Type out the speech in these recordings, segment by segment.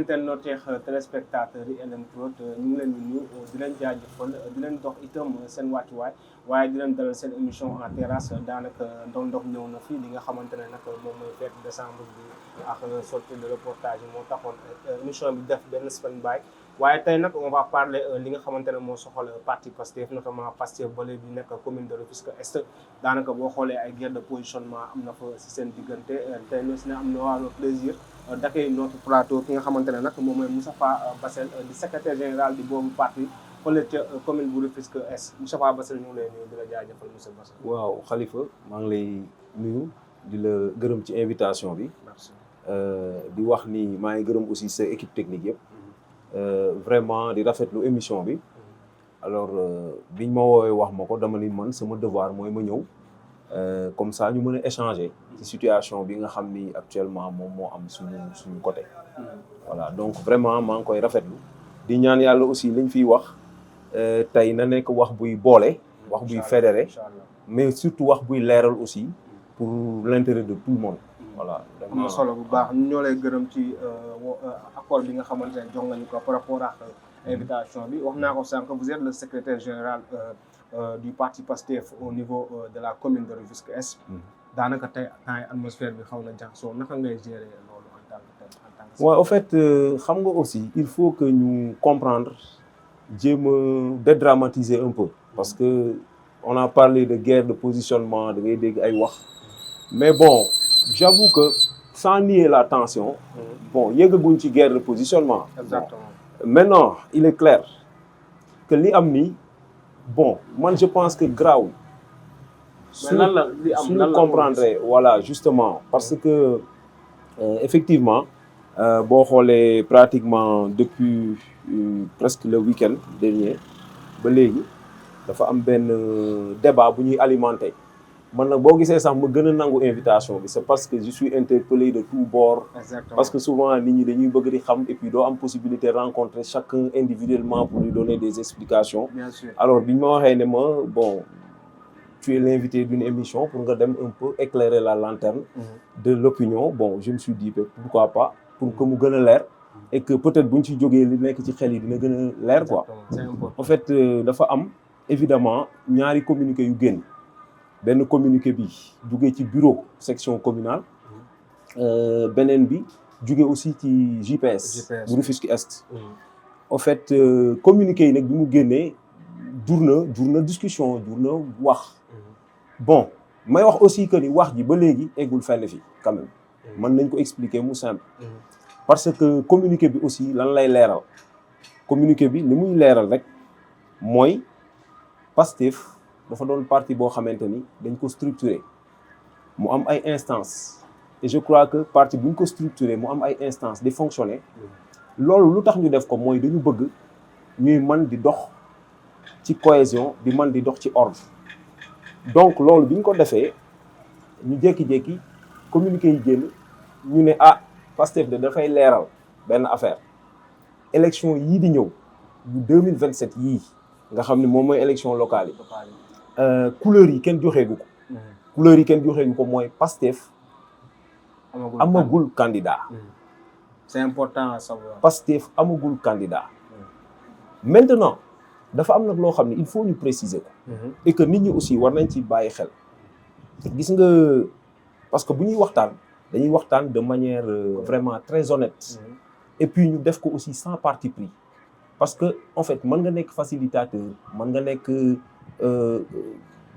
internautes yeex téléspectateurs yi LMPROD ñu ngi leen di nuyu di leen jaajëfal di leen dox itam seen wàccuwaay waaye di leen dalal seen émission en terrasse daanaka ndox ñëw na fii li nga xamante ne nag moom mooy fête décembre bi ak sortie de reportage yi moo taxoon émission bi def benn stand by waaye tey nag on va parler li nga xamante ne moo soxal parti Pastef notamment Pastef bële bi nekk commune de Rufisque Est daanaka boo xoolee ay guerre de positionnement am na fa si seen diggante tey ñu si ne am na wàllu plaisir d'accueillir notre plateau ki nga xamante ne nag moom mooy Moustapha Bassel di secrétaire général di boobu parti fële ca commune bu Rufisque Est Moustapha Bassel ñu ngi lay nuyu di la jaajëfal monsieur Bassel. waaw Khalifa maa ngi lay nuyu di la gërëm ci invitation bi. merci di wax ni maa ngi gërëm aussi sa équipe technique yëpp. Vraiment di rafetlu émission bi. alors biñ ma woowee wax ma ko dama ni man sama devoir mooy ma ñëw. Comme ça ñu mën a échanger ci situation bi nga xam ni actuellement moom moo am suñu côté. voilà donc vraiment maa ngi koy rafetlu di ñaan yàlla aussi liñ fiy wax tey na nekk wax buy boole. wax buy fédéré mais surtout wax buy leeral aussi pour l'intérêt de tout le monde. voilà am na solo bu baax ñu ñoo lay gërëm ci accord bi nga xamante ne jox nga ñu ko par rapport ak invitation bi wax naa ko sànq vous êtes le secrétaire général. Du parti Pastef au niveau de la commune de Rufisque Est. daanaka tey temps yi atmosphère bi xaw na jaxasoo naka ngay gérer loolu en tant que waaw en fait xam nga aussi il faut que ñu comprendre jéem a dédramatiser un peu. parce que on a parlé de guerre de positionnement da ngay dégg ay wax. mais bon j'avoue que sans nier la tension. bon yëggaguñ ci guerre de positionnement. exactement bon. Maintenant il est clair que li am nii. bon man je pense que graaw suñu comprendre voilà justement parce que effectivement boo xoolee pratiquement depuis presque le week-end dernier ba léegi dafa am benn débat bu ñuy alimenter man nag boo gisee sax ma gën a nangu invitation bi c'est parce que je suis interpellé de tous bords. Exactement. Parce que souvent nit ñi dañuy bëgg di xam et puis doo am possibilité rencontrer chacun individuellement pour lui donner des explications. Bien sûr. Alors bi ñu ma waxee ne ma bon tu es l'invité d'une émission pour nga dem un peu éclairer la lanterne de l'opinion bon je me suis dit pourquoi pas pour que mu gën a leer et que peut-être bu ñu ci jógee li nekk ci xel yi dina gën a leer quoi. C'est important. En fait dafa am évidemment ñaari communiqué yu génn. benn communiqué bi jugee ci bureau section communale beneen bi jugee aussi ci JPS bu Rufisque Est. En fait communiqué yi nag bi mu génnee jur na discussion jur na wax. bon may wax aussi que ni wax ji ba léegi eggul fenn fi quand même. mën nañ ko expliquer mu simple. parce que communiqué bi aussi lan lay leeral. communiqué bi li muy leeral rek mooy Pastef. dafa doon parti boo xamante ni dañ ko structuré mu am ay instances et je crois que parti bu ñu ko structuré mu am ay instances di fonctionner loolu lu tax ñu def ko mooy dañu bëgg ñuy mën di dox ci cohésion di mën di dox ci ordre donc loolu bi ñu ko defee ñu jékki-jékki communiqué yi génn ñu ne Pastef de dafay leeral benn affaire élection yii di ñëw bu 2027 yii nga xam ne moom mooy élection locale yi couleur yi kenn joxeegu ko. couleur yi kenn joxeegu ko mooy Pastef amagul candidat. c'est important à savoir. Pastef amagul candidat. Maintenant dafa am nag loo xam ne il faut ñu préciser ko. et que nit ñi aussi war nañ ci bàyyi xel. gis nga parce que bu ñuy waxtaan dañuy waxtaan de manière vraiment très honnête. et puis ñu def ko aussi sans parti pris. parce que en fait mën nga nekk facilitateur mën nga nekk.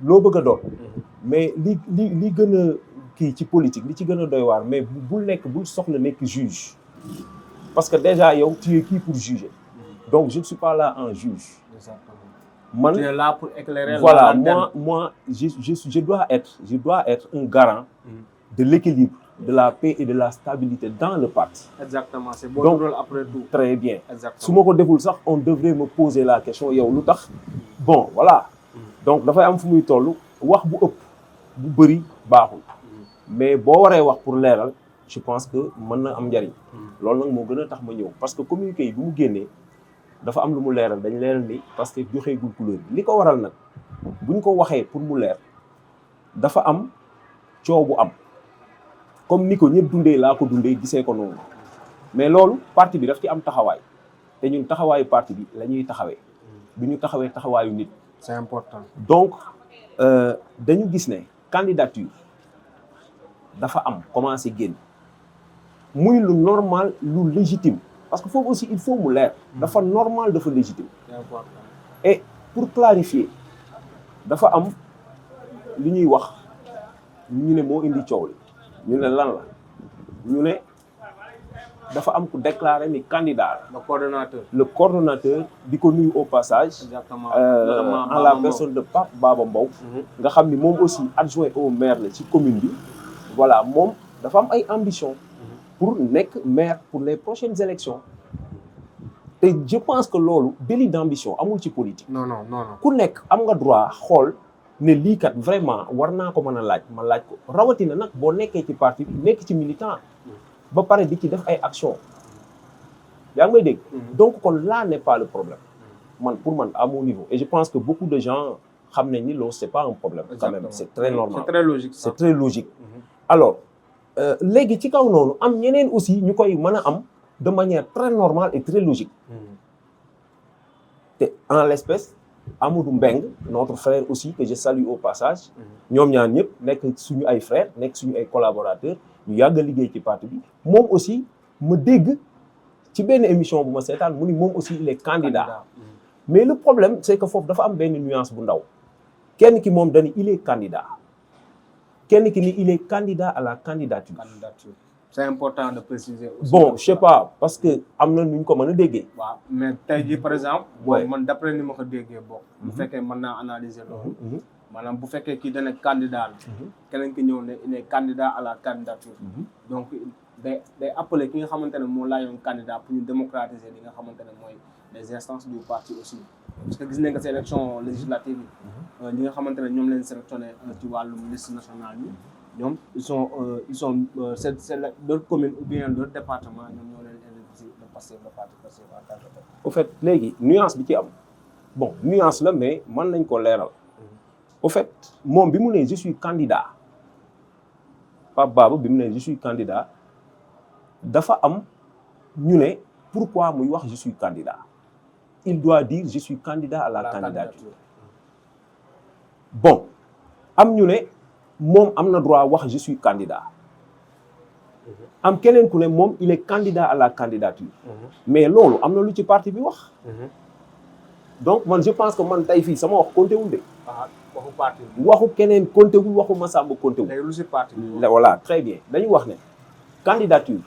loo bëgg a doon mais li gën a kii ci politique li ci gën a doy waar mais bul soxla nekk juge parce que déjà yow tu es qui pour juger donc je ne suis pas là en juge. man tu es là pour éclairer. Voilà moi je dois être un garant de l'équilibre de la paix et de la stabilité dans le parti. Exactement c'est bon rôle après tout. Très bien. Exactement su ma ko deful sax on devrait me poser la question yow lu tax bon voilà. donc dafay am fu muy toll wax bu ëpp bu bëri baaxul mais boo waree wax pour leeral je pense que mën na am njariñ loolu nag moo gën a tax ma ñëw parce que communiqué yi bi mu génnee dafa am lu mu leeral dañ leeral ni parce que joxeegul couleur bi li ko waral nag buñ ko waxee pour mu leer dafa am coow bu am comme ni ko ñëpp dundee laa ko dundee gisee ko noonu mais loolu parti bi daf ci am taxawaay te ñun taxawaayu parti bi la ñuy taxawee du ñu taxawee taxawaayu nit. c'est important. donc dañu gis ne candidature dafa am commencé génn muy lu normal lu légitime parce que foofu aussi il faut mu leer dafa normal dafa légitime. c'est important. et pour clarifier dafa am li ñuy wax ñu ne moo indi coow li ñu ne lan la ñu ne dafa am ku déclaré ni candidat le coordonnateur di ko nuyu au passage. exactement en la personne de Pape Baba Mbow. nga xam ni moom aussi adjoint au maire la ci commune bi. voilà moom dafa am ay ambition pour nekk maire pour les prochaines élections te je pense que loolu délit d'ambition amul ci politique. non ku nekk am nga droit xool ne lii kat vraiment war naa ko mën a laaj ma laaj ko rawatina nag boo nekkee ci parti bi nekk ci militant ba pare di ci def ay action yaa ngi may dégg. donc kon là n'est pas le problème man pour man à mon niveau et je pense que beaucoup de gens xam nañ ni loolu c'est pas un problème. quand même c'est très normal c'est très logique. c'est très logique. alors léegi ci kaw noonu am ñeneen aussi ñu koy mën a am de manière très normale et très logique. te en l'espèce Amadou Mbeng notre frère aussi que je salue au passage. ñoom ñaar ñëpp nekk suñu ay frères nekk suñu ay collaborateurs ñu yàgg a liggéey ci parti bi moom aussi ma dégg ci benn émission bu ma seetaan mu ni moom aussi il est candidat. mais le problème c'est que foofu dafa am benn nuance bu ndaw kenn ki moom dañu il est candidat kenn ki ni il est candidat à la candidature. c'est important de préciser aussi. bon je sais pas parce que am na nu ñu ko mën a déggee. waaw mais tey jii par exemple. Ouais. man d'après ni ma ko déggee bokk. bu fekkee mën naa analyser loolu. maanaam bu fekkee kii dana candidat la. keneen ki ñëw ne il est candidat à la candidature. donc day appeler ki nga xamante ne moo laajoon candidat pour ñu démocratiser li nga xamante ne mooy les instances du parti aussi. parce que gis nañ que ces élections législatives yi. ñi nga xamante ne ñoom leen sélectionné ci wàllum liste nationale yi. ñoom ils sont c'est leur commune ou bien leur département ñoom ñoo leen investi de passer le parti passer en tant que tel. au fait léegi nuance bi ci am bon nuance la mais mën nañ ko leeral. au fait moom bi mu ne je suis candidat Pape Baba bi mu ne je suis candidat dafa am ñu ne pourquoi muy wax je suis candidat il doit dire je suis candidat à la candidature. bon am ñu ne moom am na droit wax je suis candidat am keneen ku ne moom il est candidat à la candidature. mais loolu am na lu ci parti bi wax. donc man je pense que man tey fii sama wax compté wul de. waxu parti bi. waxu keneen compté wul waxu Massamba compté wul. léegi lu si parti bi. voilà très bien dañu wax ne candidature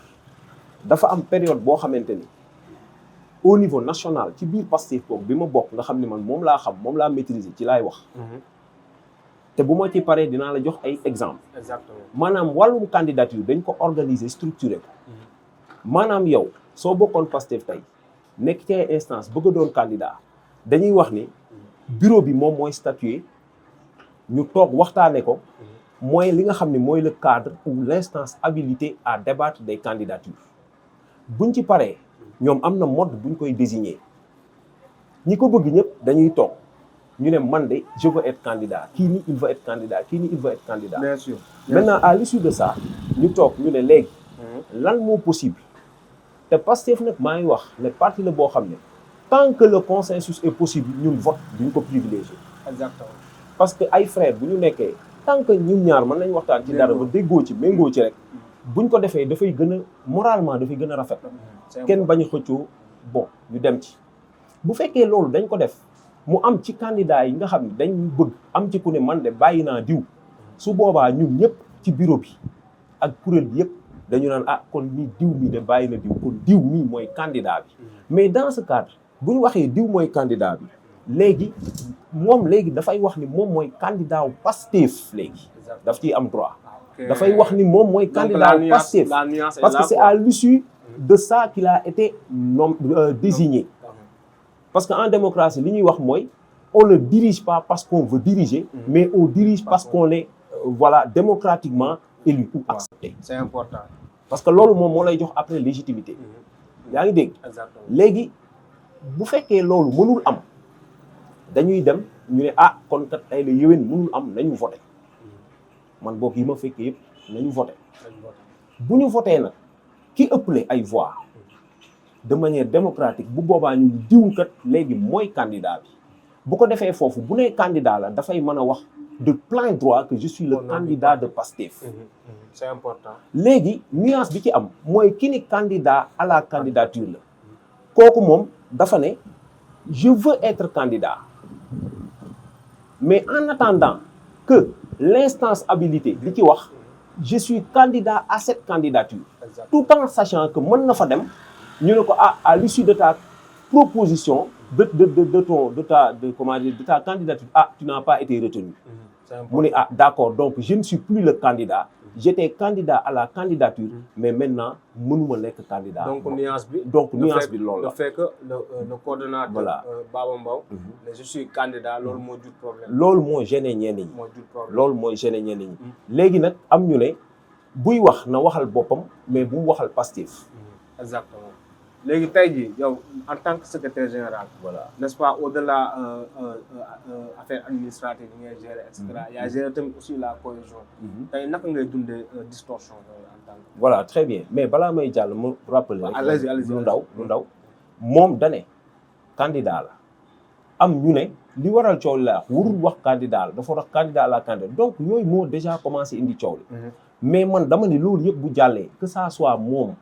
dafa am période boo xamante ni au niveau national ci biir Pastef boobu bi ma bokk nga xam ne man moom laa xam moom laa maîtriser ci laay wax. te bu ma ci paree dinaa la jox ay exemples. exactement maanaam wàllum candidature dañ ko organiser structuré ko. maanaam yow soo bokkoon Pastef tey nekk ci ay instance bëgg a doon candidat dañuy wax ni bureau bi moom mooy statuer ñu toog waxtaane ko mooy li nga xam ne mooy le cadre ou l'instance habilitée à débattre des candidatures buñ ci paree ñoom am na mode buñ koy désigner ñi ko bëgg ñëpp dañuy toog ñu ne man de je veux être candidat kii ni il veut être candidat kii ni il veut être candidat. bien sûr. maintenant à l'issue de ça ñu toog ñu ne léegi lan moo possible te Pastef nag maa ngi wax ne parti la boo xam ne tant que le consensus est possible ñun vote duñ ko privilégié. exactement. parce que ay frères bu ñu nekkee tant que ñun ñaar mën nañ waxtaan ci dara ba déggoo ci méngoo ci rek buñ ko defee dafay gën a moralement dafay gën a rafet. kenn bañ a xëccoo bon ñu dem ci. bu fekkee loolu dañ ko def mu am ci candidat yi nga xam ne dañ bëgg am ci ku ne man de bàyyi naa diw su boobaa ñun ñëpp ci bureau bi ak kuréel bi yëpp dañu naan ah kon nii diw mi de bàyyi na diw kon diw mii mooy candidat bi mais dans ce cadre bu ñu waxee diw mooy candidat bi léegi moom léegi dafay wax ni moom mooy candidat wu Pastef léegi daf ciy am droit dafay wax ni moom mooy candidat wu Pastef parce que c'est à l'issue de ça qu'il a été désigné parce que en démocratie li ñuy wax mooy on ne dirige pas parce qu'on veut diriger mais on dirige parce qu'on est voilà démocratiquement élu ou accepté. c'est important. parce que loolu moom moo lay jox après légitimité. yaa ngi dégg. exactement léegi bu fekkee loolu mënul am dañuy dem ñu ne ah kon kat ay la yéwén mënul am nañu voté man boog yi ma fekkee yëpp nañu voté bu ñu voté nag ki ëppale ay voix de manière démocratique bu boobaa ñu diw kat léegi mooy candidat bi bu ko defee foofu bu nee candidat la dafay mën a wax de plein droit que je suis le candidat de Pastef. C'est important. léegi nuance bi ci am mooy ki ni candidat à la candidature la kooku moom dafa ne je veux être candidat mais en attendant que l'instance habilitée li ci wax je suis candidat à cette candidature. Exactement. Tout en sachant que mën na fa dem ñu ne ko à l'issue de ta proposition de ta candidature tu n'as pas été retenu. mu ne d'accord donc je ne suis plus le candidat j'étais candidat à la candidature mais maintenant mënuma nekk candidat. donc nuance bi loolu la. le fait que le coordonnateur. Voilà. Baba Mbow. mais je suis candidat loolu moo jur problème. loolu moo gêné ñenn ñi. moo jur problème loolu mooy gêné ñenn ñi. léegi nag am ñu ne buy wax na waxal boppam mais bu mu waxal Pastef. exactement léegi tey jii yow en tant que secrétaire général. voilà n'est-ce pas au-delà affaire administrative yi ngay gérer et cetera yaa gérer tamit aussi la cohésion. tey naka ngay dundee distorsion yooyu en tant que. voilà très bien mais balaa may jàll mu rappeler rek. allez-y lu ndaw moom dane candidat la am ñu ne li waral coow li la warul wax candidat la dafa wax candidat à la candidat donc yooyu moo déjà commencé indi coow li. mais man dama ne loolu yëpp bu jàllee que ça soit moom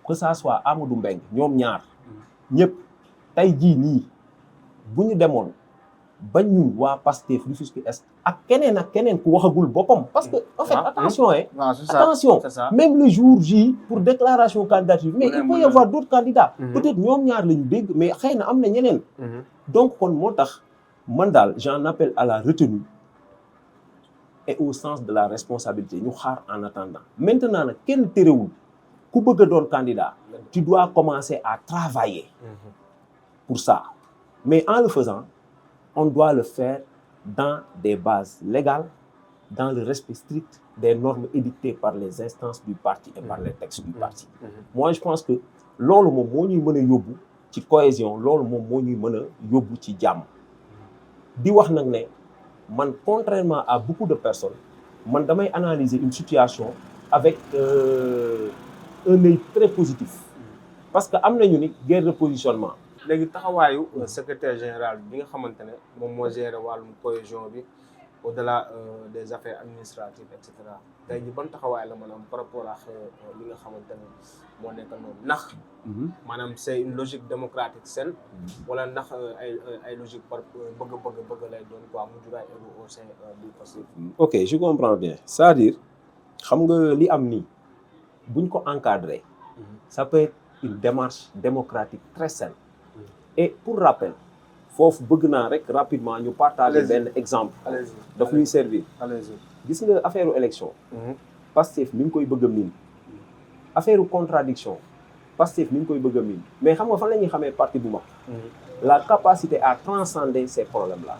que ça soit Amadou Mbengue ñoom ñaar ñëpp tey jii nii bu ñu demoon ba ñun waa Pastef Rufisque Est ak keneen ku waxagul boppam parce que en fait attention attention même le jour J pour déclaration candidature mais il peut y avoir d'autres candidats peut-être ñoom ñaar la ñu dégg mais xëy na am na ñeneen donc kon moo tax man daal j'en appelle à la retenue et au sens de la responsabilité ñu xaar en attendant maintenant nag kenn terewul ku bëgg a doon candidat tu dois commencer à travailler pour ça mais en le faisant on doit le faire dans des bases légales dans le respect strict des normes édictées par les instances du parti et par les textes du parti moi je pense que loolu moom moo ñuy mën a yóbbu ci cohésion loolu moom moo ñuy mën a yóbbu ci jàmm di wax nag ne man contrairement à beaucoup de personnes man damay analyser une situation avec un œil très positif parce que am nañu ni guerre de positionnement. léegi taxawaayu secrétaire général bi nga xamante ne moom moo gérer wàllum cohésion bi au-delà des affaires administratives et cetera tey jii ban taxawaay la mën a am par rapport ak li nga xamante ne moo nekk noonu ndax. maanaam c'est une logique démocratique saine wala ndax ay logique par bëgg lay doon quoi mu juraay au sein du Pastef. ok je comprends bien c'est-à-dire xam nga li am nii buñ ko encadrer ça peut être une démarche démocratique très saine et pour rappel foofu bëgg naa rek rapidement ñu partager benn exemple daf ñuy servir gis nga affaire élection Pastef mi ngi koy bëgg a miin affaire contradiction Pastef mi ngi koy bëgg a miin mais xam nga fan la ñuy xamee parti bu mag la capacité à transcender ces problèmes là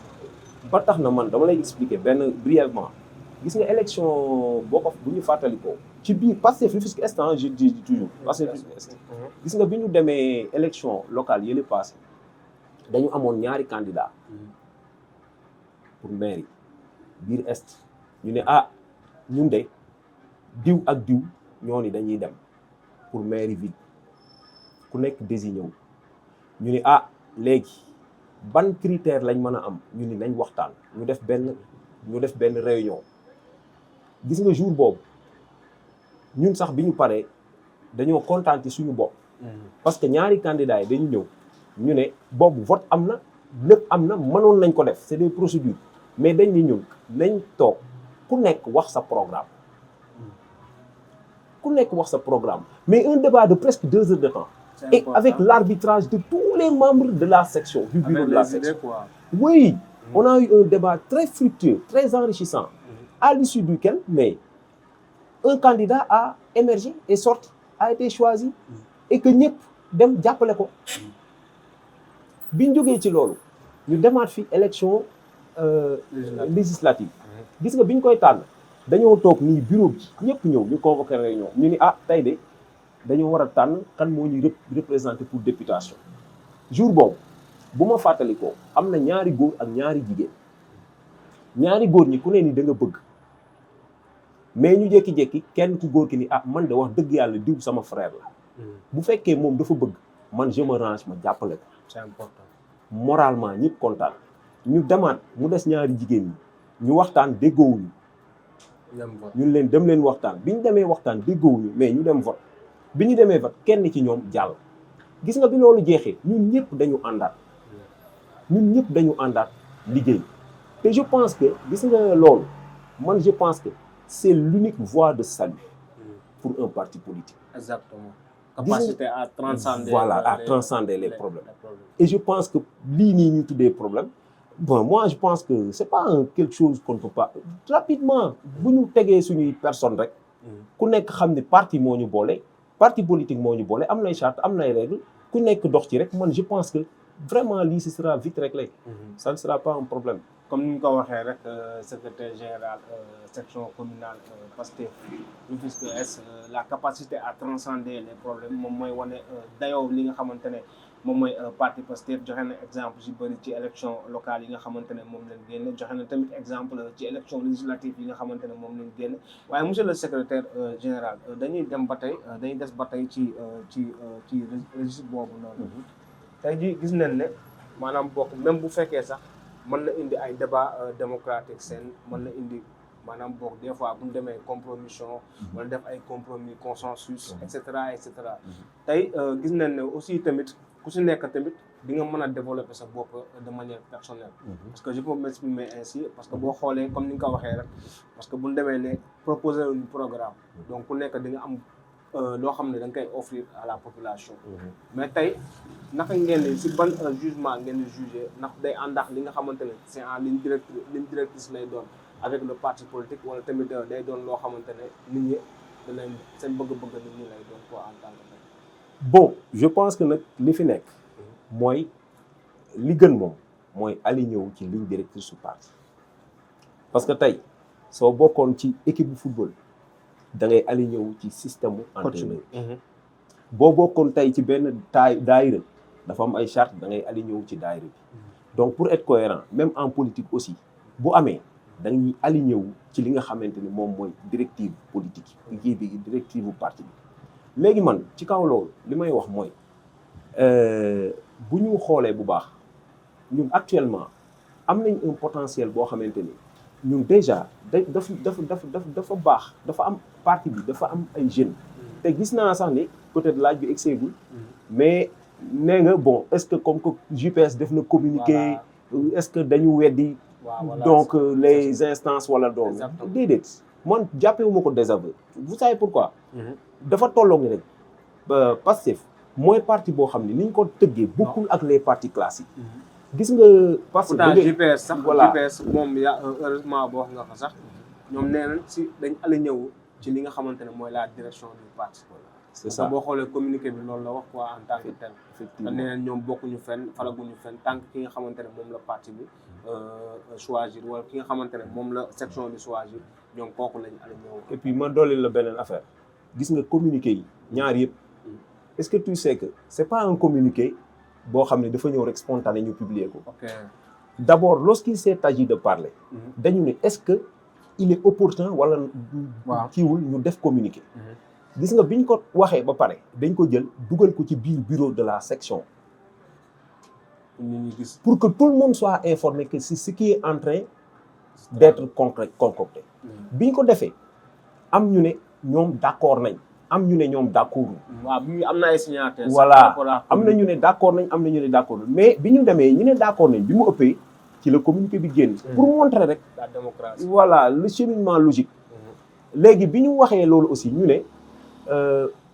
ba tax na man dama lay expliquer benn brièvement gis nga élection boo ko bu ñu fàttalikoo ci biir Pastef Rufisque Est je dis toujours Pastef Rufisque Est gis nga bi ñu demee élection locale yële passé dañu amoon ñaari candidat pour mairie biir Est ñu ne ñun de diw ak diw ñoo ni dañuy dem pour mairie ville ku nekk désigné wu ñu ne léegi ban critère lañ mën a am ñu ni nañ waxtaan ñu def benn réunion gis nga jour boobu ñun sax bi ñu paree dañoo kontaan ci suñu bopp parce que ñaari candidats yi dañu ñëw ñu ne boobu vote am na lépp am na mënoon nañ ko def c'est des procédures mais dañ ni ñun nañ toog ku nekk wax sa programme mais un débat de presque 2 heures de temps et avec l'arbitrage de tous les membres de la section du bureau de la section oui on a eu un débat très fructueux très enrichissant à l'issue duquel mais un candidat a émergé et sorti a été choisi et que ñëpp dem jàppale ko biñ jógee ci loolu ñu demaat fi élection législative gis nga biñ koy tànn dañoo toog nii bureau bi ñëpp ñëw ñu convoqué réunion ñu ni tey de dañoo war a tànn kan moo ñuy représenté pour députation jour boobu bu ma fàttalikoo am na ñaari góor ak ñaari jigéen ñaari góor ñi ku ne ni da nga bëgg mais ñu jékki-jékki kenn ku góor ki ni man de wax dëgg yàlla diw sama frère la bu fekkee moom dafa bëgg man je me range ma jàppale ko. c'est important. moralement ñëpp kontaan ñu demaat mu des ñaari jigéen ñi ñu waxtaan déggoowuñu ñun leen dem leen waxtaan bi ñu demee waxtaan déggoowuñu mais ñu dem vote bi ñu demee vote kenn ci ñoom jàll gis nga bi loolu jeexee ñun ñëpp dañu àndaat liggéey te je pense que gis nga loolu man je pense que c'est l'unique voie de salut pour un parti politique. Exactement. Capacité à transcender. Voilà, à transcender les problèmes. Et je pense que lii nii ñu tuddee problème bon moi je pense que c'est pas quelque chose qu'on ne peut pas rapidement bu ñu tegee suñuy personne rek ku nekk xam ne parti moo ñu boole parti politique moo ñu boole am nay charte am nay règle ku nekk dox ci rek man je pense que vraiment lii ce sera vite réglé. Ça ne sera pas un problème. Comme ni ñu ko waxee rek secrétaire général section communale Pastef Rufisque Est la capacité à transcender les problèmes moom mooy wane dayoo li nga xamante ne moom mooy parti Pastef joxe na exemple yu bëri ci élection locale yi nga xamante ne moom lañ génne joxe na tamit exemple ci élection législative yi nga xamante ne moom lañ génne waaye monsieur le secrétaire général dañuy dem ba tey dañuy des ba tey ci registre boobu noonu tey ji gis nañ ne maanaam bokk même bu fekkee sax mën na indi ay débat démocratique seen mën na indi maanaam boog des fois bu ñu demee compromission wala def ay compromis consensus et cetera tey gis nañ ne aussi tamit ku si nekk tamit di nga mën a développer sa bopp de manière personnelle parce que je peux m'exprimer ainsi parce que boo xoolee comme ni nga ko waxee rek parce que bu ñu demee ne proposer un programme donc ku nekk di nga am loo xam ne da nga koy offrir à la population mais tey naka ngeen ni si ban jugement ngeen di juger ndax day àndax li nga xamante ne c'est en ligne directrice lay doon avec le parti politique wala tamit day doon loo xamante ne nit ñi da leen seen bëgg-bëgg nit ñi lay doon quoi en tant que tel. Bon je pense que nag li fi nekk mooy li gën moom mooy aligné wu ci ligne directrice su parti parce que tey soo bokkoon ci équipe bu football da ngay aligné wu ci système mu entraîneur boo bokkoon tey ci benn daayira dafa am ay charte da ngay aligné wu ci daayira bi donc pour être cohérent même en politique aussi bu amee dañuy aligné wu ci li nga xamante ni moom mooy directive politique yi bi directive bu parti bi léegi man ci kaw loolu li may wax mooy bu ñu xoolee bu baax ñun actuellement am nañ un potentiel boo xamante ni ñun déjà dafa baax dafa am parti bi dafa am ay jeunes te gis naa sax ni peut-être laaj bi egseegul mais nee nga bon est-ce que comme que JPS def na communiqué est-ce que dañu weddi donc les instances wala doom déedéet man jàppewuma ko désaveu vous savez pourquoi dafa tolloog ni rek Pastef mooy parti boo xam ne ni ñu ko tëggee bokkul ak les partis classiques gis nga parce que JPS sax JPS moom yaa heureusement boo wax nga ko sax ñoom nee nañ si dañ aligné wu ci li nga xamante ne mooy la direction du parti c'est ça boo xoolee communiqué bi loolu la wax quoi en tant que tel effectivement nee nañ ñoom bokkuñu fenn falaguñu fenn tant que ki nga xamante ne moom la parti bi choisir wala ki nga xamante ne moom la section bi choisir ñoom kooku lañ aligné wu. Et puis ma dolli la beneen affaire gis nga communiqué yi ñaar yëpp est-ce que tu sais que c'est pas un communiqué boo xam ne dafa ñëw rek spontané ñu publier ko. D'abord lorsqu'il s'est agi de parler dañu ne est-ce que il est opportun wala kiiwul ñu def communiqué gis nga biñ ko waxee ba pare dañ ko jël dugal ko ci biir bureau de la section pour que tout le monde soit informé que c'est ce qui est en train d'être concocté biñ ko defee am ñu ne ñoom d'accord nañ am ñu ne ñoom d'accord waaw bi am na ay signataires voilà am na ñu ne d'accord nañ am na ñu ne d'accord mais bi ñu demee ñu ne d'accord nañ bi mu ëppee ci le communiqué bi génn pour montrer rek la démocratie voilà le cheminement logique léegi bi ñu waxee loolu aussi ñu ne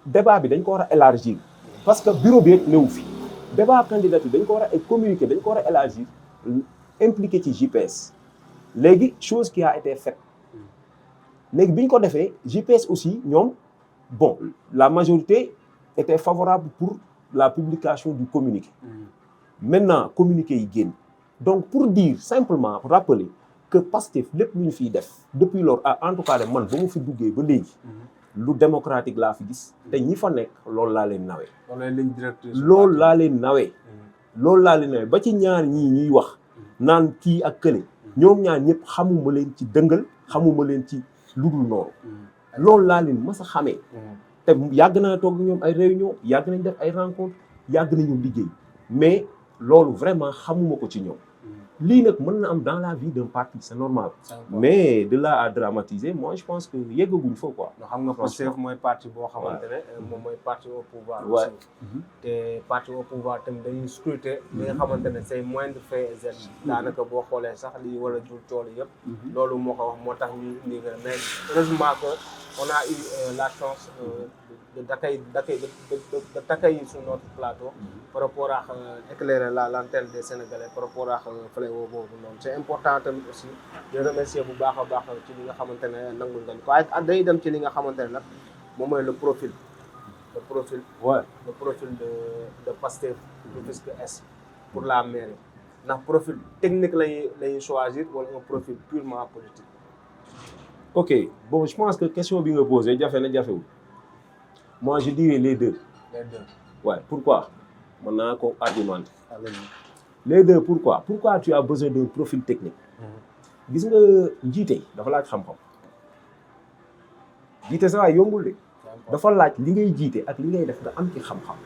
débat bi dañ ko war a élargir parce que bureau bi rek néew fi débat candidature dañ ko war a communiquer dañ ko war a élargir impliqué ci JPS léegi chose qui a été faite léegi bi ñu ko defee JPS aussi ñoom bon la majorité était favorable pour la publication du communiqué maintenant communiqué yi génn donc pour dire simplement rappeler que Pastef lépp lu ñu fiy def depuis lors en tout cas de man ba mu fi duggee ba léegi lu démocratique laa fi gis te ñi fa nekk loolu laa leen nawee loolu laa leen nawee ba ci ñaar ñii ñuy wax naan kii ak kële ñoom ñaar ñëpp xamuma leen ci dëngal xamuma leen ci lu dul noonu loolu laa leen mas a xamee te yàgg naa toog ñoom ay réunion yàgg nañ def ay rencontre yàgg nañu liggéey mais loolu vraiment xamuma ko ci ñoom lii nag mën na am dans la vie d'un parti c'est normal mais de là à dramatiser moi je pense que yeggaguñ fa quoi. xam nga Pastef mooy parti boo xamante ne moom mooy parti au pouvoir aussi te parti au pouvoir tamit dañuy scruter li nga xamante ne say moindres faits et gestes daanaka boo xoolee sax lii war a jur tool yëpp loolu moo ko wax moo tax ñu indi mais heureusement que on a eu la chance d'accueillir sur notre plateau par rapport à éclairer la lanterne des Sénégalais par rapport à fléau boobu noonu c'est important tamit aussi de remercier bu baax a baax ci li nga xamante ne nangul ngañ ko waaye dañuy dem ci li nga xamante ne nag moom mooy le profil de Pastef Rufisque Est pour la mairie ndax profil technique lañuy choisir wala un profil purement politique. Ok, bon, je pense que la question que vous posez, moi je dirais les deux. Les deux. Ouais, pourquoi? Maintenant, on argumente. Les deux, pourquoi? Pourquoi tu as besoin d'un profil technique? Gis nga jiite dafa laaj xam-xam. Jiite sa waay yombul de. Dafa laaj li ngay jiite ak li ngay def nga am ci xam-xam.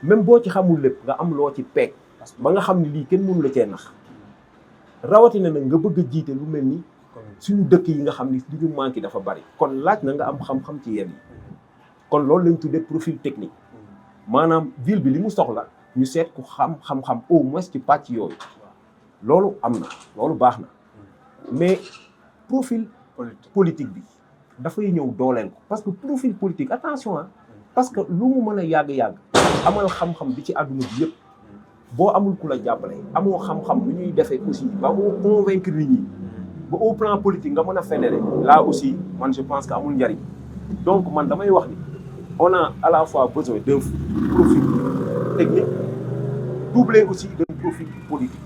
Même boo ci xamul lépp nga am loo ci peeg. ba nga xam ne lii kenn mënu la cee nax. rawatina nag nga bëgg a jiite lu mel ni. suñu dëkk yi nga xam ni li ñu manqué dafa bari kon laaj na nga am xam-xam ci yenn yi kon loolu lañ tuddee profil technique maanaam ville bi li mu soxla ñu seet ku xam-xam au moins ci pàcc yooyu loolu am na loolu baax na mais profil politique bi dafay ñëw dooleel ko parce que profil politique attention parce que lu mu mën a yàgg-yàgg amal xam-xam bi ci àdduna bi yëpp boo amul ku la jàppale amoo xam-xam lu ñuy defee aussi ba moo convaincre nit ñi ba au plan politique nga mën a fédérer là aussi man je pense que amul njariñ donc man damay wax ni on a à la fois besoin d'un profil technique doublé aussi d'un profil politique.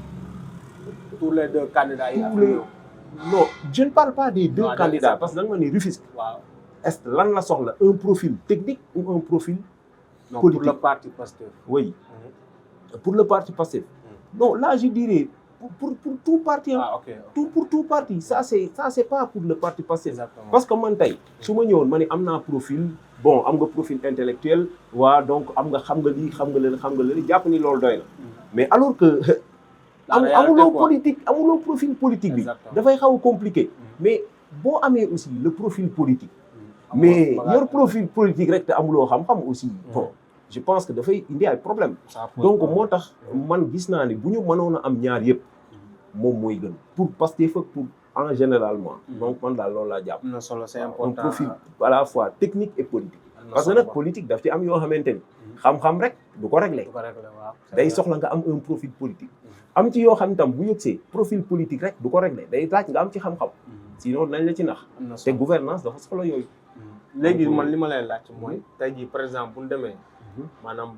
Tous les deux candidats yi non je ne parle pas des deux candidats parce que da nga ma ne Rufisque est lan la soxla un profil technique ou un profil politique pour le parti Pastef. Oui pour le parti Pastef. Non là je dirais pour tout parti pour tout parti ça c'est pas pour le parti Pastef parce que man tey su ma ñëwoon ma ne am naa profil bon am nga profil intellectuel waa donc am nga xam nga lii xam nga leen jàpp ni loolu doy na mais alors que amuloo politique amuloo profil politique bi dafay xaw a compliqué mais boo amee aussi le profil politique mais yor profil politique rek te amuloo xam-xam aussi bon je pense que dafay indi ay problème donc moo tax man gis naa ni bu ñu mënoon a am ñaar yëpp moom mooy gën pour Pastef ak pour en généralement donc man daal loolu laa jàpp na solo c'est important un profil à la fois technique et politique parce que nag politique daf ci am yoo xamante ni xam-xam rek du ko régler day soxla nga am un profil politique am ci yoo xam tam bu yëgsee profil politique rek du ko régler day laaj nga am ci xam-xam sinon nañ la ci nax te gouvernance dafa soxla yooyu léegi man li ma lay laaj mooy tey jii par exemple bu ñu demee maanaam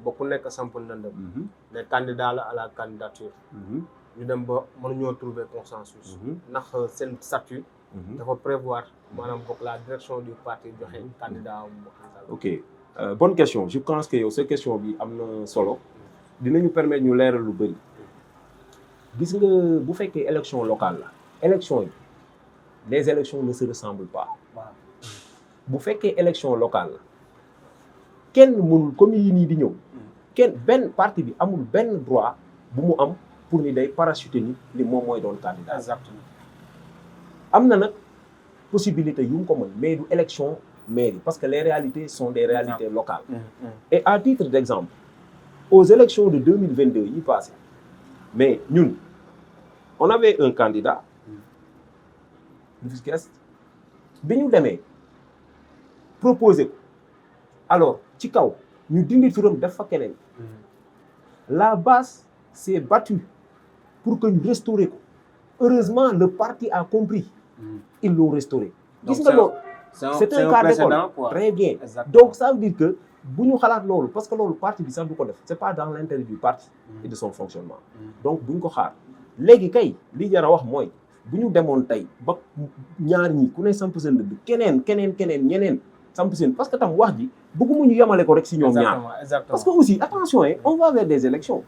bokku nekk samp ndëndëm ne candidat la à la candidature ñu dem ba mënuñoo trouver consensus ndax seen statut dafa prévoir maanaam bokk la direction du parti joxe candidat ok bonne question je pense que yow sa question bi am na solo dinañu permettre ñu leeral lu bëri gis nga bu fekkee élection locale la élection yi les élections ne se ressemblent pas bu fekkee élection locale la kenn mënul comme yi nii di ñëw kenn benn parti bi amul benn droit bu mu am pour ni day parachuter ni moom mooy doon candidat. Exactement. am na nag possibilité yu mu ko mën mais du élection mairie parce que les réalités sont des réalités locales. Et à titre d'exemple aux élections de 2022 yi passé mais ñun on avait un candidat Rufisque Est bi ñu demee proposé ko alors ci kaw ñu dindi turam def fa keneen la base s'est battue pour que ñu restaurer ko heureusement le parti a compris ils l'ont restauré gis nga loolu c'est un cas d'école très bien. Exactement. Donc ça veut dire que bu ñu xalaat loolu parce que loolu parti bi sax du ko def c'est pas dans l'intérêt du parti et de son fonctionnement donc bu ñu ko xaar léegi kay li jar a wax mooy bu ñu demoon tey ba ñaar ñi ku ne samp seen dëgg keneen ñeneen samp seen parce que tam wax ji bëgguma ñu yemale ko rek si ñoom ñaar parce que aussi attention on va vers des élections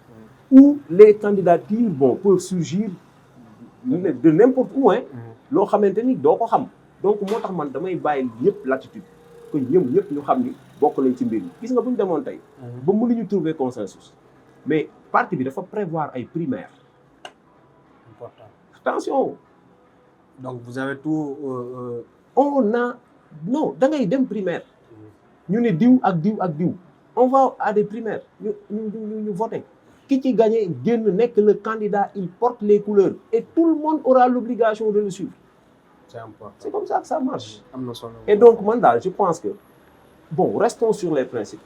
où les candidatures peuvent surgir de n'importe où loo xamante ni doo ko xam donc moo tax man damay bàyyi ñëpp latitude que ñoom ñëpp ñu xam ni bokk nañ ci mbir mi gis nga bu ñu demoon tey ba mënuñu trouver consensus mais parti bi dafa prévoir ay primaires. Important. Attention. Donc vous avez tout. On a non da ngay dem primaire ñu ne diw ak diw ak diw on va à des primaires ñu voter ki ci gagné génn nekk le candidat il porte les couleurs et tout le monde aura l'obligation de le suivre. C'est important. C'est comme ça que ça marche. am na solo. Et donc man daal je pense que bon restons sur les principes.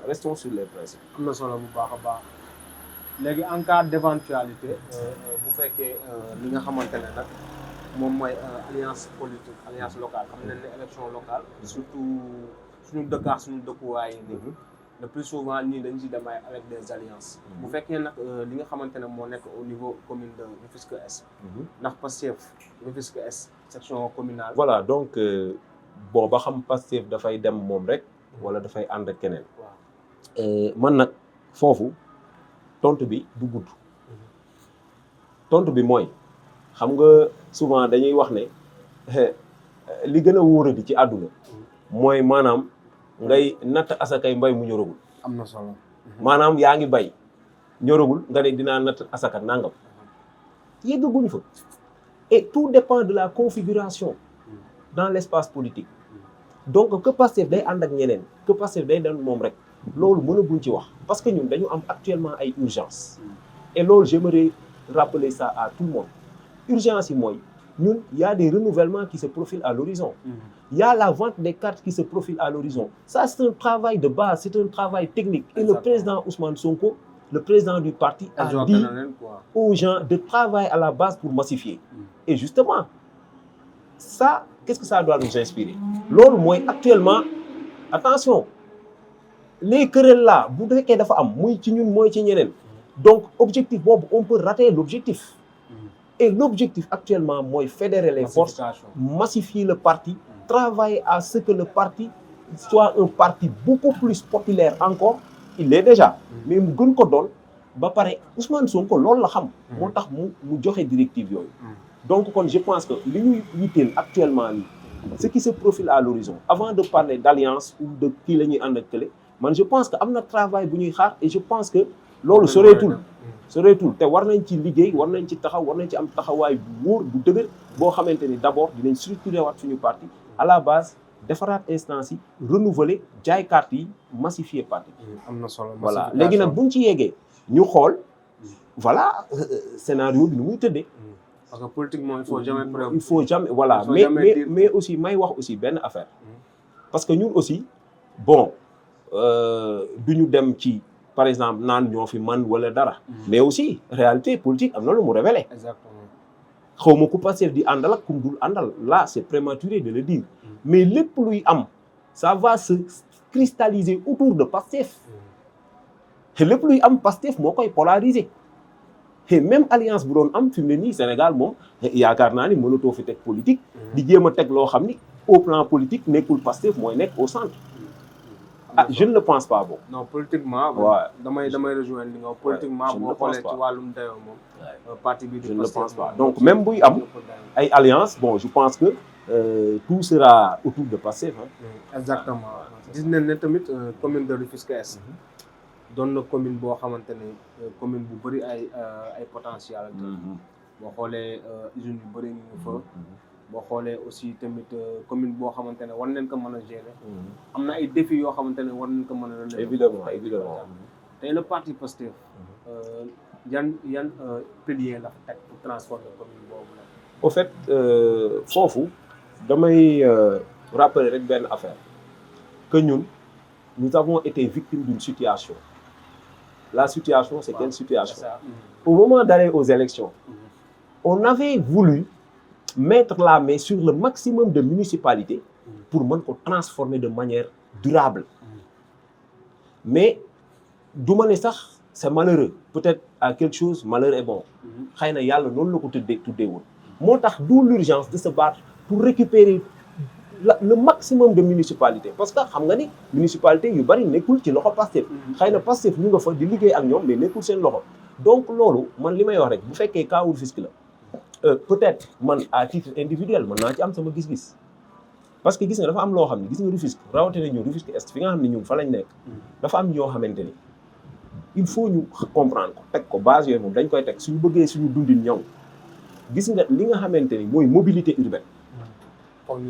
Restons sur les principes. am na solo bu baax a baax léegi en cas d'éventualité bu fekkee li nga xamante ne nag moom mooy alliance politique alliance locale xam nañ ne élection locale surtout suñu dëkkaat suñu dëkkuwaay yi nii le plus souvent ñii dañ ci dem avec des alliances bu fekkee nag li nga xamante ne moo nekk au niveau commune de Rufisque Est ndax Pastef Rufisque Est section communale. Voilà donc bon ba xam Pastef dafay dem moom rek wala dafay ànd ak keneen. Man nag foofu tontu bi du gudd. Tontu bi mooy xam nga souvent dañuy wax ne li gën a wóoradi ci àdduna mooy maanaam ngay natt asakay mbay mu ñoragul. am na solo. maanaam yaa ngi bay ñoragul nga ne dinaa natt asaka nangam yeggaguñ fa. Et tout dépend de la configuration dans l'espace politique. Donc que Pastef day ànd ak ñeneen que Pastef day dem moom rek loolu mënaguñ ci wax parce que ñun dañu am actuellement ay urgence et loolu j'aimerais rappeler ça à tout le monde urgence yi mooy ñun y a des renouvellements qui se profilent à l'horizon il y a la vente des cartes qui se profile à l'horizon ça c'est un travail de base c'est un travail technique et le président Ousmane Sonko le président du parti a dit aux gens de travailler à la base pour massifier et justement ça qu'est-ce que ça doit nous inspirer loolu mooy actuellement attention les querelles là bu fekkee dafa am muy ci ñun mooy ci ñeneen donc objectif boobu on peut rater l'objectif et l'objectif actuellement mooy fédérer les forces massifier le parti travailler à ce que le parti soit un parti beaucoup plus populaire encore il l'est déjà mais mu gën ko doon ba pare Ousmane Sonko loolu la xam moo tax mu joxe directive yooyu donc kon je pense que li ñuy yitteel actuellement nii ce qui se profile à l'horizon avant de parler d'alliance ou de kii la ñuy ànd ak kële man je pense que am na travail bu ñuy xaar et je pense que loolu soreetul te war nañ ci liggéey war nañ ci taxaw war nañ ci am taxawaay bu wóor bu dëgër boo xamante ni d'abord dinañ structurer waat suñu parti à la base defaraat instance yi renouveler jaay carte yi massifier parti am na solo voilà léegi nag buñ ci yeggee ñu xool voilà scénario bi nu muy tëddee parce que politiquement il faut jamais voilà mais aussi may wax aussi benn affaire parce que ñun aussi bon duñu dem ci par exemple naan ñoo fi man wala dara mais aussi réalité politique am na lu mu révélé exactement xaw ma ku Pastef di àndal ak ku dul àndal là c'est prématuré de le dire mais lépp luy am ça va se cristalliser autour de Pastef te lépp luy am Pastef moo koy polariser et même alliance bu doon am fi mu ne nii Sénégal moom yaakaar naa ni mënatoo fi teg politique di jéem a teg loo xam ni au plan politique nekkul Pastef mooy nekk au centre je ne le pense pas bon. non politiquement. waaw damay rejoindre li nga wax politiquement boo xoolee ci wàllum dayoo moom. parti bi je ne le pense pas donc même buy am ay alliance bon je pense que tout sera autour de Pastef. exactement gis nañ ne tamit commune de Rufisque Est doon na commune boo xamante ne commune bu bëri ay potentiel. boo xoolee usines yu bëri ñu fa. boo xoolee aussi tamit commune boo xamante ne war nañ ko mën a gérer. am na ay défis yoo xamante ne war nañ ko mën a relever. évidemment tey le parti Pastef yan pilier la teg pour transformer commune boobu la. au fait foofu damay rappeler rek benn affaire que ñun nous avons été victimes d'une situation. La situation c'est quelle situation? Au moment d'aller aux élections on avait voulu mettre la main sur le maximum de municipalités pour mën ko transformer de manière durable mais du ma ne sax c'est malheureux peut-être à quelque chose malheur est bon xëy na yàlla noonu la ko tuddee woon moo tax d'où l'urgence de se battre pour récupérer le maximum de municipalités parce que xam nga ni municipalités yu bari nekkul ci loxo Pastef xëy na Pastef ñu nga fa di liggéey ak ñoom mais nekkul seen loxo donc loolu man li may wax rek bu fekkee cas Rufisque la peut-être man à titre individuel mën naa ci am sama gis-gis parce que gis nga dafa am loo xam ne gis nga Rufisque rawatina ñun Rufisque Est fi nga xam ne ñun fa lañ nekk dafa am ñoo xamante ni il faut ñu comprendre ko teg ko base yooyu moom dañ koy teg suñu bëggee suñu dundin ñëw gis nga li nga xamante ni mooy mobilité urbaine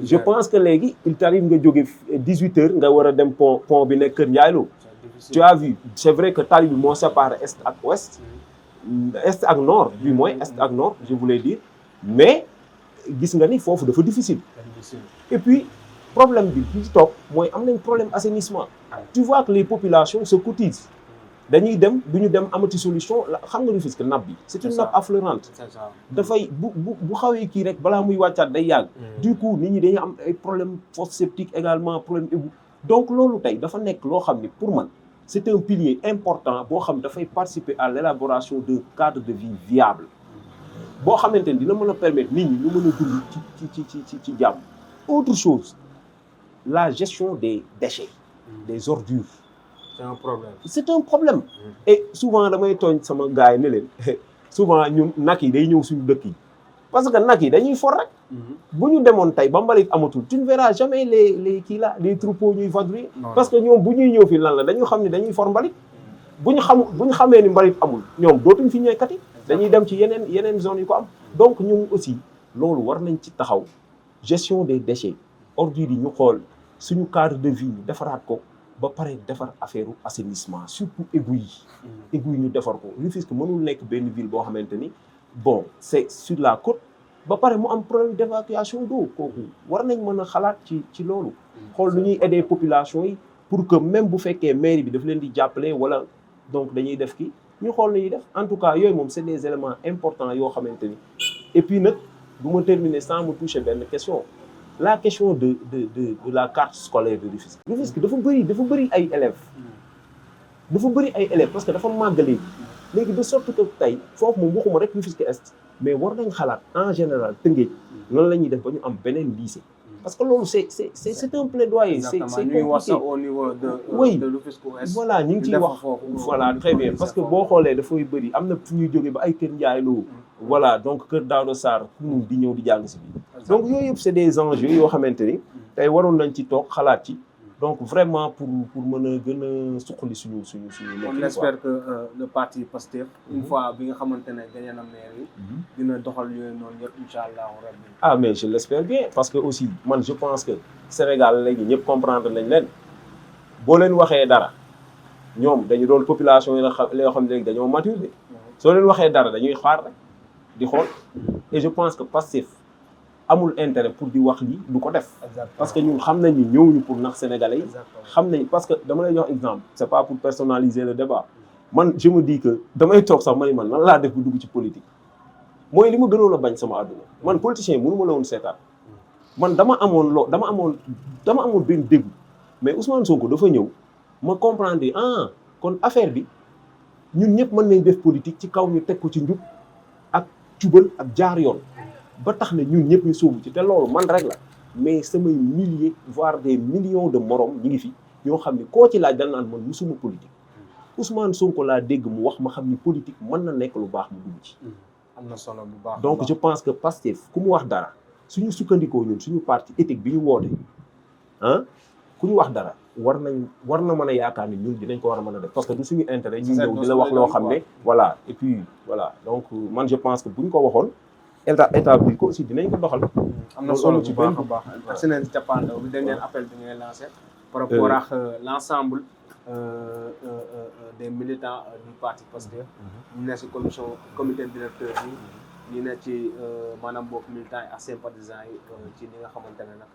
je pense que léegi il t'arrive nga jóge 18h nga war a dem pont bi nekk Kër Ndiaye Lo tu as vu c'est vrai que tali bi moo sépare est ak ouest est ak nord du moins est ak nord je voulais dire mais gis nga ni foofu dafa difficile et puis problème bi ci topp mooy am nañ problème assainissement tu vois que les populations se cotisent dañuy dem du ñu dem amati solution xam nga Rufisque nappe bi c'est une nappe affleurante dafay bu xawee kii rek balaa muy wàccaat day yàgg du coup nit ñi dañuy am ay problème fosse septique également problème égout donc loolu tey dafa nekk loo xam ni pour man c'est un pilier important boo xam dafay participer à l'élaboration d'un cadre de vie viable boo xamante ni dina mën a permettre nit ñi ñu mën a dund ci jàmm autre chose la gestion des déchets des ordures c'est un problème et souvent damay tooñ sama gars yi ne leen souvent ñun nag yi day ñëw suñu dëkk yi parce que nag yi dañuy for rek bu ñu demoon tey ba mbalit amatul tu ne verras jamais les kii là les troupeaux ñuy vadrouiller parce que ñoom bu ñuy ñëw fii lan la dañu xam ne dañuy for mbalit bu ñu xamee ni mbalit amul ñoom dootuñ fi ñëwkat yi dañuy dem ci yeneen zones yu ko am donc ñun aussi loolu war nañ ci taxaw gestion des déchets ordures yi ñu xool suñu cadre de vie ñu defaraat ko ba pare defar affaire assainissement surtout égout yi ñu defar ko Rufisque mënul nekk benn ville boo xamante ni bon c'est sur la côte ba pare mu am problème d'évacuation d'eau kooku war nañ mën a xalaat ci loolu xool nu ñuy aider population yi pour que même bu fekkee mairie bi daf leen di jàppale wala donc dañuy def kii ñu xool nañuy def en tout cas yooyu moom c'est des éléments importants yoo xamante ni et puis nag du ma terminer sans me toucher benn question la question de la carte scolaire de Rufisque Rufisque dafa bëri ay élèves parce que dafa màgg léegi de sorte que tey foofu moom waxuma rek Rufisque Est mais war nañ xalaat en général Tëngéej nan la ñuy def ba ñu am beneen lycée parce que loolu c'est un plaidoyer c'est compliqué au niveau de Rufisque Ouest voilà ñu ngi ciy wax voilà très bien parce que boo xoolee dafay bëri am na fu ñuy jógee ba ay Kër Ndiaye Lo voilà donc Kër Daouda Sarr pour di ñëw di jàng si bi donc yooyu yëpp c'est des enjeux yoo xamante ni tey waroon nañ ci toog xalaat ci donc vraiment pour mën a gën a suqali suñu on espère que le parti Pastef une fois bi nga xamante ne gagné na maire yi dina doxal yooyu noonu yëpp incha allahu rabbi mais je l'espère bien parce que aussi man je pense que Sénégal léegi ñëpp comprendre nañ leen boo leen waxee dara ñoom dañu doon population yi la xam ne léegi dañoo mature soo leen waxee dara dañuy xaar rek di xool et je pense que Pastef amul intérêt pour di wax lii du ko def parce que ñun xam nañ ni ñëwuñu pour nax sénégalais yi xam nañ parce que dama lay jox exemple c'est pas pour personnaliser le débat man je me dis que damay toog sax man nan laa def bu dugg ci politique mooy li ma gënoon a bañ sama àdduna man politicien yi mënu ma la woon seetaan man dama amoon benn déglu mais Ousmane Sonko dafa ñëw ma comprendre kon affaire bi ñun ñëpp mën nañ def politique ci kaw ñu teg ko ci njub ak jubal ak jaar yoon ba tax na ñun ñëpp ñu sóobu ci te loolu man rek la mais samay milliers voire des millions de morom ñi ngi fi ñoo xam ne koo ci laaj dal naan man musuma politique Ousmane Sonko laa dégg mu wax ma xam ni politique mën na nekk lu baax mu dugg ci. am na solo bu baax donc je pense que Pastef ku mu wax dara suñu sukkandikoo ñun suñu parti éthique bi ñu woote ku ñu wax dara war na mën a yaakaar ni ñun dinañ ko war a mën a def parce que du suñu intérêt ñu ñëw di la wax loo xam ne voilà et puis voilà donc man je pense que bu ñu ko waxoon état bi ko aussi dinañ ko doxal. am na solo bu baax a baax ak seen cappaandaw bi dernier appel bi ngay lancé par rapport ak l'ensemble des militants du parti Pastef ñu ne si comité directeur bi ñu ne ci maanaam bokk militants yi ak sympathisants yi ci li nga xamante ne nag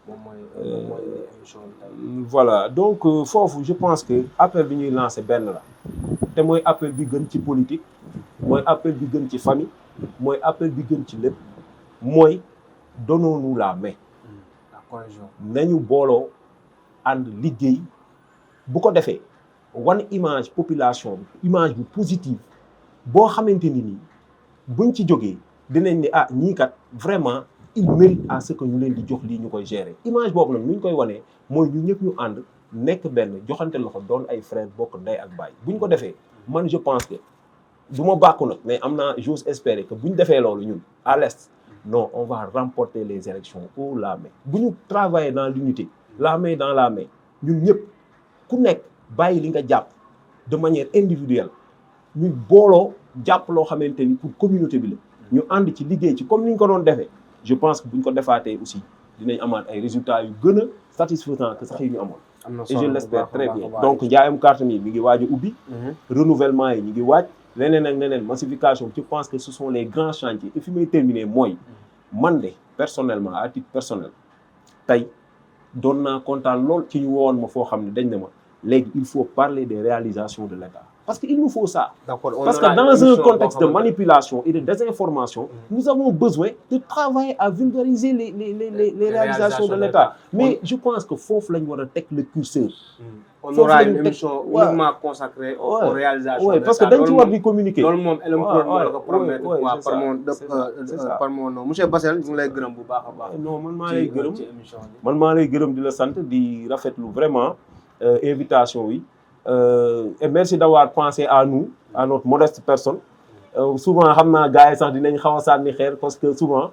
moom mooy émission bi tey. voilà donc foofu je pense que appel bi ñuy lancé benn la te mooy appel bi gën ci politique mooy appel bi gën ci famille mooy appel bi gën ci lépp mooy donnons-nous la main. la cohésion. nañu booloo ànd liggéey bu ko defee wan image population bi image bu positive boo xamante ni nii buñ ci jógee dinañ ne ñii kat vraiment il mérite à ce que ñu leen di jox lii ñu koy gérer image boobu nag nu ñu koy wanee mooy ñu ñëpp ñu ànd nekk benn joxante loxo doon ay frères bokk ndey ak baay buñ ko defee man je pense que du ma bàkku nag mais am naa j'ose espérer que buñ defee loolu ñun à l'est non on va remporter les élections haut la main bu ñu travailler dans l'unité la main dans la main ñun ñëpp ku nekk bàyyi li nga jàpp de manière individuelle ñu booloo jàpp loo xamante ni pour communauté bi la ñu ànd ci liggéey ci comme ni ñu ko doon defee je pense que bu ñu ko defaatee aussi dinañ amaat ay résultats yu gën a satisfaisants que sax yi ñu amoon. Et je l'espère très bien donc njaayam carte mi ngi waaj a ubbi. renouvellement yi ñu ngi waaj. leneen ak leneen massification je pense que ce sont les grands chantiers et fi may terminer mooy man de personnellement à titre personnel tey doon naa kontaan lool ci ñu woon ma foo xam ne dañ ne ma léegi il faut parler des réalisations de l'État parce que il nous faut ça. Parce que dans un contexte de manipulation et de désinformation nous avons besoin de travailler à vulgariser les réalisations de l'État mais je pense que foofu lañ war a teg le curseur. On aura une émission uniquement consacrée aux réalisations de l'État. Parce que dañ ci war di communiquer. loolu moom par mon nom monsieur Bassel ñu ngi lay gërëm bu baax a baax. non man maa lay gërëm ci émission bi. man maa lay gërëm di la sant di rafetlu vraiment invitation yi et merci d'avoir pensé à nous à notre modeste personne souvent xam naa gars yi sax dinañ xaw a sànni xeer parce que souvent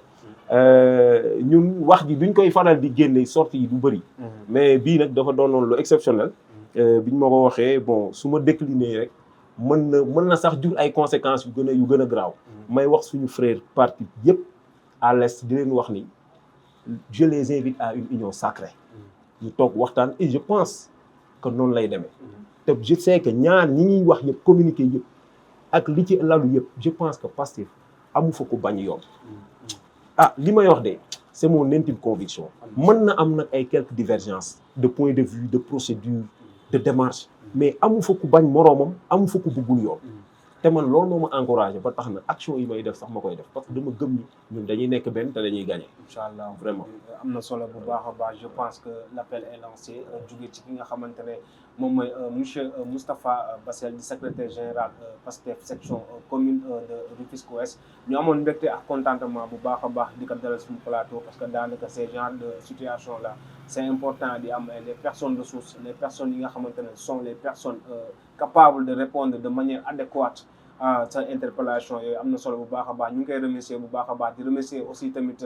ñun wax ji duñ koy faral di génne sorties yi du bëri. mais bii nag dafa doonoon lu exceptionnel. biñ ma ko waxee bon su ma décliner rek mën na sax jur ay conséquences yu gën a graaw may wax suñu frère parti yëpp à l'est di leen wax ni je les invite à une union sacrée ñu toog waxtaan et je pense que noonu lay demee te je sais que ñaar ñi ñuy wax yëpp communiquer yëpp ak li ci lalu yëpp je pense que Pastef amu fa ko bañ yoon li may wax de c'est mon intime conviction mën na am nag ay quelques divergences de point de vue de procédure de démarche mais amu fa ku bañ moroomam amu fa ku bëggul yoon te man loolu moo ma encouragé ba tax na action yi may def sax ma koy def parce que dama gëm ni ñun dañuy nekk benn te dañuy gagner. incha allah vraiment am na solo bu baax a baax je pense que l'appel est lancé jóge ci ki nga xamante ne moom mooy monsieur Moustapha Bassel di secrétaire général Pastef section commune de Rufisque Ouest ñu amoon mbégte ak contentement bu baax a baax di ko dalal suñu plateau parce que daanaka ces genre de situation là c'est important di am les personnes ressources les personnes yi nga xamante ne sont les personnes capables de répondre de manière adéquate à sa interpellation yooyu am na solo bu baax a baax ñu ngi koy remercier bu baax a baax di remercier aussi tamit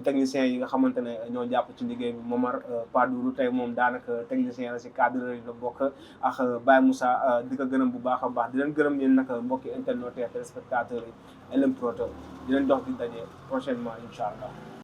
techniciens yi nga xamante ne ñoo jàpp ci liggéey bi Momar Padourou tey moom daanaka technicien la si cadre yi la bokk ak Baye Moussa di ko gërëm bu baax a baax di leen gërëm yéen nag mbokki internautes téléspectateurs yi LM Prod di leen dox di daje prochainement incha allah.